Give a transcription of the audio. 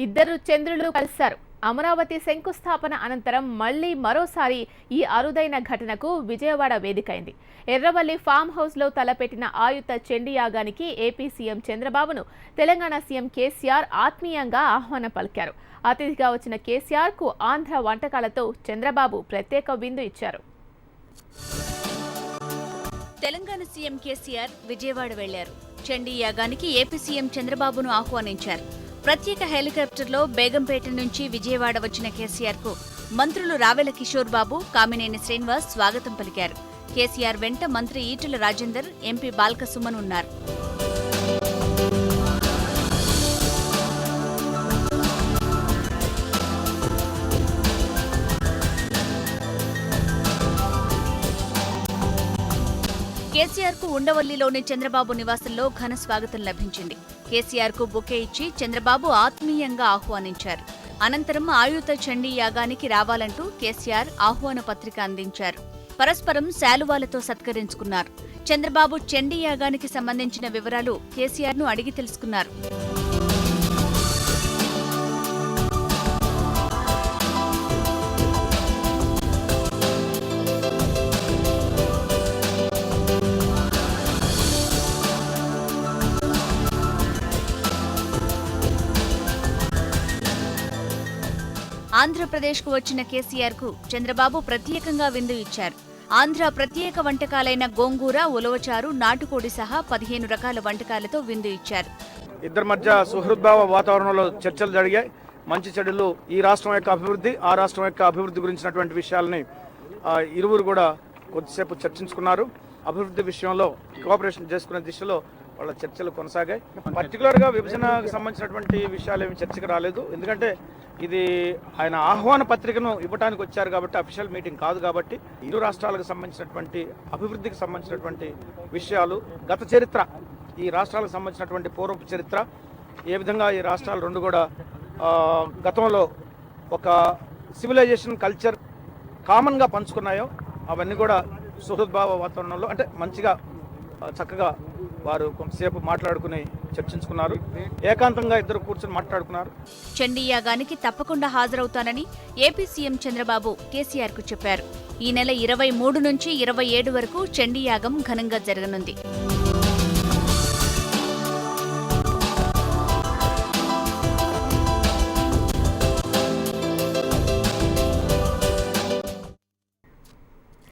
ఇద్దరు చంద్రులు కలిశారు. అమరావతి శంకుస్థాపన అనంతరం మరోసారి ఈ అరుదైన ఘటనకు విజయవాడ వేదికైంది. ఎర్రవల్లి ఫామ్ హౌస్లో తలపెట్టిన ఆయుత చండీ యాగానికి ఏపీ సీఎం చంద్రబాబును తెలంగాణ సీఎం కేసీఆర్ ఆత్మీయంగా ఆహ్వానం పలికారు. అతిథిగా వచ్చిన కేసీఆర్కు ఆంధ్ర వంటకాలతో చంద్రబాబు ప్రత్యేక విందు ఇచ్చారు. తెలంగాణ సీఎం కేసీఆర్ విజయవాడ వెళ్లారు. చండీ యాగానికి ఏపీ సీఎం చంద్రబాబును ఆహ్వానించారు. ప్రత్యేక హెలికాప్టర్లో బేగంపేట నుంచి విజయవాడ వచ్చిన కేసీఆర్ కు మంత్రులు రావెల కిషోర్ బాబు, కామినేని శ్రీనివాస్ స్వాగతం పలికారు. కేసీఆర్ వెంట మంత్రి ఈటెల రాజేందర్, ఎంపీ బాల్కసుమన్ ఉన్నారు. కేసీఆర్ కు ఉండవల్లిలోని చంద్రబాబు నివాసంలో ఘన స్వాగతం లభించింది. కేసీఆర్ కు బొకే ఇచ్చి చంద్రబాబు ఆత్మీయంగా ఆహ్వానించారు. అనంతరం ఆయుత చండీ యాగానికి రావాలంటూ కేసీఆర్ ఆహ్వాన పత్రిక అందించారు. పరస్పరం శాలువాలతో సత్కరించుకున్నారు. చంద్రబాబు చండీ యాగానికి సంబంధించిన వివరాలు కేసీఆర్ ను అడిగి తెలుసుకున్నారు. ఆంధ్రప్రదేశ్కు వచ్చిన కేసీఆర్ కు చంద్రబాబు ప్రత్యేకంగా విందు ఇచ్చారు. ఆంధ్ర ప్రత్యేక వంటకాలైన గోంగూర, ఉలవచారు, నాటుకోడి సహా 15 రకాల వంటకాలతో విందు ఇచ్చారు. ఇద్దరి మధ్య సుహృద్భావ వాతావరణంలో చర్చలు జరిగాయి. మంచి చెడులు, ఈ రాష్ట్రం యొక్క అభివృద్ధి, ఆ రాష్ట్రం యొక్క అభివృద్ధి గురించినటువంటి విషయాలని ఇరువురు కూడా కొద్దిసేపు చర్చించుకున్నారు. అభివృద్ధి విషయంలో కోఆపరేషన్ చేసుకునే దిశలో వాళ్ళ చర్చలు కొనసాగాయి. పర్టికులర్గా విభజనకు సంబంధించినటువంటి విషయాలు ఏమి చర్చకు రాలేదు. ఎందుకంటే ఇది ఆయన ఆహ్వాన పత్రికను ఇవ్వడానికి వచ్చారు కాబట్టి, అఫీషియల్ మీటింగ్ కాదు కాబట్టి, ఇరు రాష్ట్రాలకు సంబంధించినటువంటి అభివృద్ధికి సంబంధించినటువంటి విషయాలు, గత చరిత్ర, ఈ రాష్ట్రాలకు సంబంధించినటువంటి పూర్వపు చరిత్ర, ఏ విధంగా ఈ రాష్ట్రాలు రెండు కూడా గతంలో ఒక సివిలైజేషన్ కల్చర్ కామన్గా పంచుకున్నాయో అవన్నీ కూడా సుహృద్భావ వాతావరణంలో అంటే మంచిగా చక్కగా వారు కొంతసేపు మాట్లాడుకుని చర్చించుకున్నారు. ఏకాంతంగా ఇద్దరు కూర్చొని మాట్లాడుకున్నారు. చండీ యాగానికి తప్పకుండా హాజరవుతానని ఏపీ సీఎం చంద్రబాబు కేసీఆర్ కు చెప్పారు. ఈ నెల 23 నుంచి 27 వరకు చండీ యాగం ఘనంగా జరగనుంది.